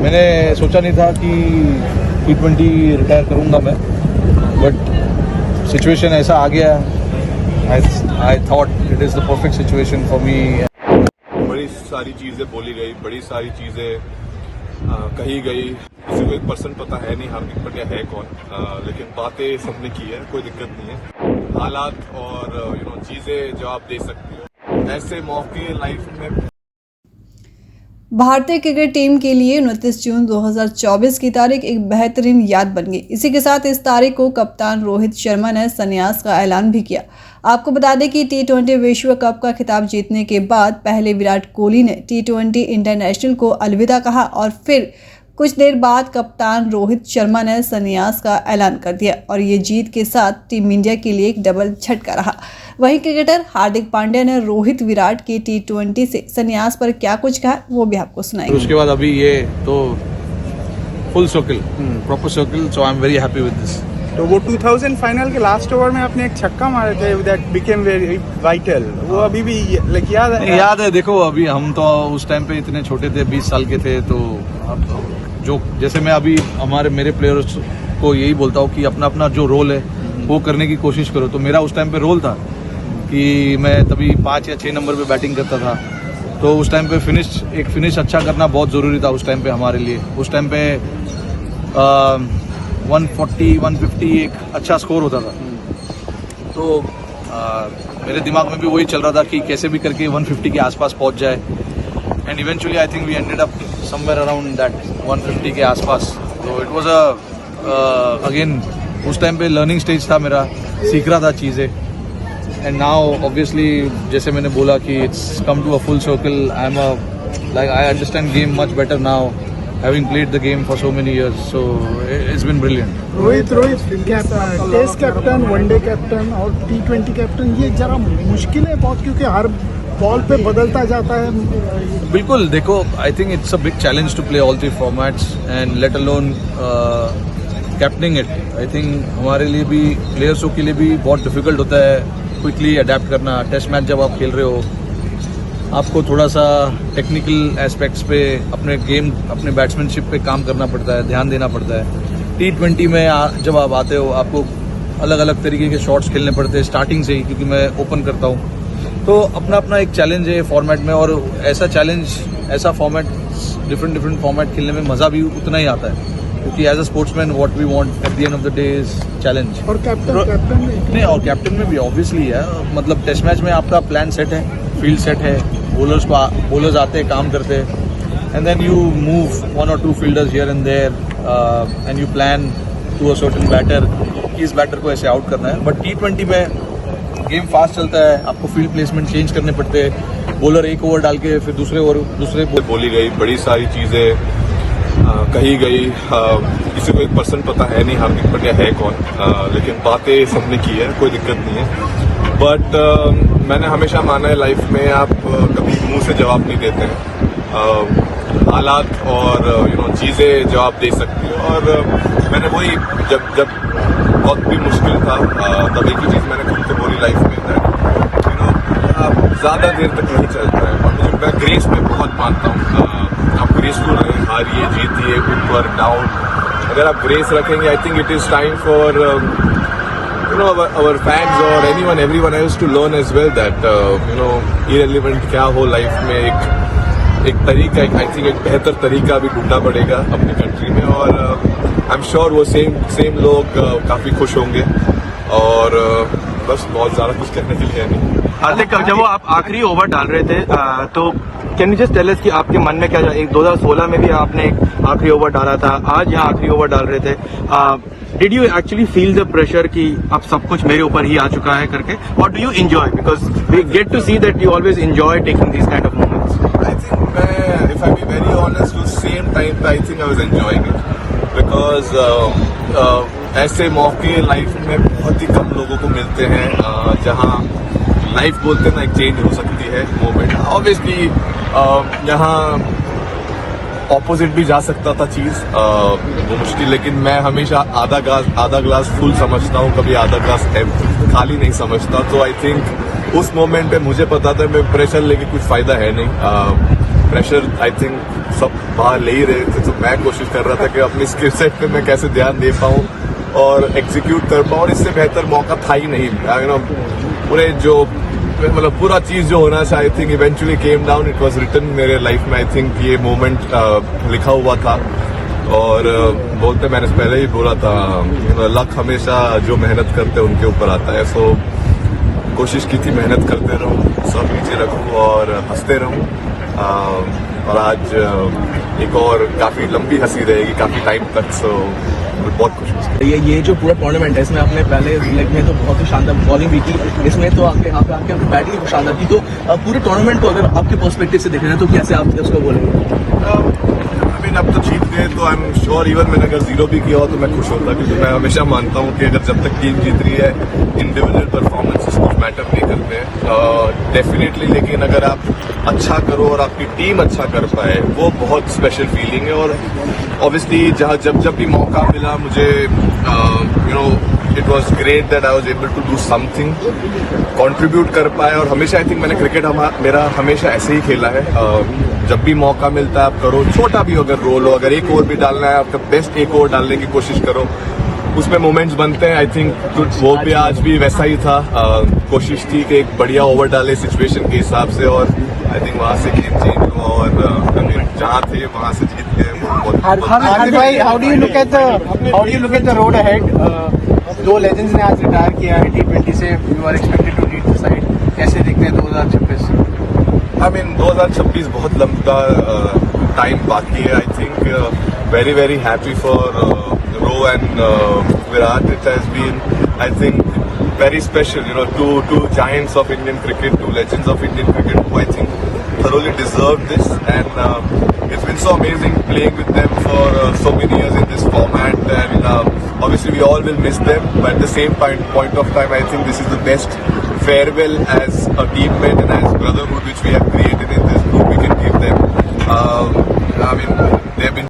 मैंने सोचा नहीं था कि T20 रिटायर करूँगा मैं, बट सिचुएशन ऐसा आ गया। I thought it is the perfect situation for me. बड़ी सारी चीज़ें बोली गई, बड़ी सारी चीज़ें कही गई। किसी को 1% पता है नहीं हार्दिक पांड्या है कौन, लेकिन बातें सबने की है, कोई दिक्कत नहीं है। हालात और चीज़ें जवाब दे सकती है। ऐसे मौके लाइफ में भारतीय क्रिकेट टीम के लिए 29 जून 2024 की तारीख एक बेहतरीन याद बन गई। इसी के साथ इस तारीख को कप्तान रोहित शर्मा ने संन्यास का ऐलान भी किया। आपको बता दें कि T20 विश्व कप का खिताब जीतने के बाद पहले विराट कोहली ने T20 इंटरनेशनल को अलविदा कहा और फिर कुछ देर बाद कप्तान रोहित शर्मा ने संन्यास का ऐलान कर दिया और ये जीत के साथ टीम इंडिया के लिए एक डबल झटका रहा। वहीं क्रिकेटर हार्दिक पांड्या ने रोहित विराट के T20 से संन्यास पर क्या कुछ कहा वो भी आपको सुनाएंगे। उसके बाद अभी ये तो full circle, proper circle, so I am very happy with this. तो वो 2000 फाइनल के लास्ट ओवर में आपने एक छक्का मारे थे, दैट बिकेम वेरी वाइटल। वो अभी भी लाइक याद है? याद है। देखो अभी हम तो उस टाइम पे इतने छोटे थे, 20 साल के थे, तो अब जो जैसे मैं अभी मेरे प्लेयर्स को यही बोलता हूँ कि अपना अपना जो रोल है वो करने की कोशिश करो। तो मेरा उस टाइम पे रोल था कि मैं तभी 5 या 6 नंबर पे बैटिंग करता था, तो उस टाइम पे फिनिश अच्छा करना बहुत ज़रूरी था उस टाइम पे हमारे लिए। उस टाइम पे 140 150 एक अच्छा स्कोर होता था, तो मेरे दिमाग में भी वही चल रहा था कि कैसे भी करके 150 के आसपास पहुंच जाए। And eventually I think we ended up somewhere around that 150 के आसपास। तो इट वाज अगेन उस टाइम पे लर्निंग स्टेज था मेरा, सीख रहा था चीज़ें। एंड नाउ ऑब्वियसली जैसे मैंने बोला कि it's come to a full circle. I understand game much better now, having played the game for so many years, so it's been brilliant. Rohit test captain, one day captain और T20 captain, ये जरा मुश्किल है बहुत, क्योंकि हर बॉल पे बदलता जाता है। बिल्कुल, देखो I think it's a big challenge to play all 3 formats and let alone captaining it. I think हमारे लिए भी, प्लेयर्सों के लिए भी बहुत डिफिकल्ट होता है क्विकली अडेप्ट करना। टेस्ट मैच जब आप खेल रहे हो, आपको थोड़ा सा टेक्निकल एस्पेक्ट्स पे, अपने गेम, अपने बैट्समैनशिप पे काम करना पड़ता है, ध्यान देना पड़ता है। T20 में जब आप आते हो, आपको अलग अलग तरीके के शॉट्स खेलने पड़ते हैं स्टार्टिंग से ही, क्योंकि मैं ओपन करता हूँ। तो अपना अपना एक चैलेंज है फॉर्मेट में, और ऐसा चैलेंज, ऐसा फॉर्मेट, डिफरेंट फॉर्मेट खेलने में मज़ा भी उतना ही आता है, क्योंकि as a sportsman what we want at the end of the day is challenge. और कैप्टन और कैप्टन में भी ऑब्वियसली है, मतलब टेस्ट मैच में आपका प्लान सेट है, फील्ड सेट है, बॉलर्स आते हैं, काम करते हैं, and then you move 1 or 2 fielders here and there and you plan to a certain batter कि इस बैटर को ऐसे आउट करना है। बट T20 में गेम फास्ट चलता है, आपको फील्ड प्लेसमेंट चेंज करने पड़ते हैं। बॉलर एक ओवर डाल के फिर दूसरे बोली गई, बड़ी सारी चीज़ें कही गई। किसी को 1% पता है नहीं हार्दिक पांड्या है कौन, लेकिन बातें सबने की है, कोई दिक्कत नहीं है। बट मैंने हमेशा माना है लाइफ में आप कभी मुंह से जवाब नहीं देते हैं। हालात और चीज़ें जवाब दे सकती है। और मैंने वही जब बहुत भी मुश्किल था, तब एक ही चीज़ मैंने खुद को बोली लाइफ में, आप ज़्यादा देर तक नहीं चलता है। और मैं ग्रेस में बहुत मानता हूँ। आप ग्रेसफुल रहें, हारिए जीतिए, ऊपर डाउन, अगर आप ग्रेस रखेंगे, I think it is time for our fans or everyone else to learn as well that irrelevant क्या हो लाइफ में, एक तरीका, आई थिंक एक बेहतर तरीका भी ढूंढना पड़ेगा अपनी कंट्री में। और आई एम श्योर वो सेम लोग काफ़ी खुश होंगे। और बस बहुत ज़्यादा कुछ करने के लिए नहीं। हार्दिक, जब वो आप आखिरी ओवर डाल रहे थे, तो can you just tell us कि आपके मन में क्या, एक 2016 में भी आपने एक आखिरी ओवर डाला था, आज यहाँ आखिरी ओवर डाल रहे थे, did you actually feel the pressure कि अब सब कुछ मेरे ऊपर ही आ चुका है करके, और do you enjoy, because we get to see that you always enjoy taking this kind of moments? I think मैं, if I be very honest, उस सेम टाइम पे I think I was enjoying it, because ऐसे मौके life में बहुत ही कम लोगों को मिलते हैं, जहाँ लाइफ बोलते ना एक चेंज हो सकती है मोमेंट। ऑब्वियसली यहाँ ऑपोजिट भी जा सकता था चीज़, वो मुश्किल, लेकिन मैं हमेशा आधा ग्लास फुल समझता हूँ, कभी आधा ग्लास खाली नहीं समझता। तो आई थिंक उस मोमेंट पे मुझे पता था मैं प्रेशर लेके कुछ फ़ायदा है नहीं। प्रेशर आई थिंक सब बाहर ले ही रहे थे, तो मैं कोशिश कर रहा था कि अपनी स्किल सेट पे मैं कैसे ध्यान दे पाऊँ और एग्जीक्यूट कर पाऊँ, और इससे बेहतर मौका था ही नहीं। यू नो पूरे जो मतलब पूरा चीज जो होना था I think eventually came down, it was written मेरे लाइफ में। आई थिंक ये मोमेंट लिखा हुआ था, और बोलते मैंने पहले ही बोला था, लक हमेशा जो मेहनत करते हैं उनके ऊपर आता है। सो कोशिश की थी मेहनत करते रहूं, सब नीचे रखूं और हंसते रहूं, और आज एक और काफी लंबी हंसी रहेगी काफी टाइम तक। सो बहुत खुश हूं। ये जो पूरा टूर्नामेंट है इसमें आपने पहले लेग में तो बहुत ही शानदार बॉलिंग भी की, इसमें तो आपके यहाँ पे आपके बैटिंग भी शानदार की। तो पूरे टूर्नामेंट को अगर आपके पर्सपेक्टिव से देख रहे हैं तो कैसे आप उसको बोलेंगे? अब तो जीत गए तो आई एम श्योर, इवन मैंने अगर 0 भी किया हो तो मैं खुश होता, क्योंकि मैं हमेशा मानता हूँ कि अगर जब तक टीम जीत रही है इंडिविजुअल परफॉर्मेंसेस कुछ मैटर नहीं करते हैं डेफिनेटली, लेकिन अगर आप अच्छा करो और आपकी टीम अच्छा कर पाए वो बहुत स्पेशल फीलिंग है। और ऑब्वियसली जब भी मौका मिला मुझे you know it was great that I was able to do something, contribute कर पाए। और हमेशा आई थिंक मैंने क्रिकेट मेरा हमेशा ऐसे ही खेला है, जब भी मौका मिलता है आप करो, छोटा भी अगर रोल हो, अगर एक ओवर भी डालना है आपका बेस्ट एक ओवर डालने की कोशिश करो, उसमें मोमेंट्स बनते हैं। आई थिंक वो भी आज भी वैसा ही था, कोशिश थी कि एक बढ़िया ओवर डाले सिचुएशन के हिसाब से, और आई थिंक वहां से गेम चेंज हुआ और जहां थे वहां से जीत गए। हार्दिक भाई, how do you look at the road ahead? दो लेजेंड्स ने आज रिटायर किया है T20 से, you are expected to lead the side, कैसे देखते हैं 2026? आई मीन 2026 बहुत लंबा टाइम बाकी है। I think very very happy for Ro and Virat. It has been I think very special, you know, two giants of Indian cricket, two legends of Indian cricket who I think thoroughly deserve this, and it's been so amazing playing with them for so many years in this format, and obviously we all will miss them, but at the same point of time I think this is the best farewell as a teammate and as brotherhood which we have created.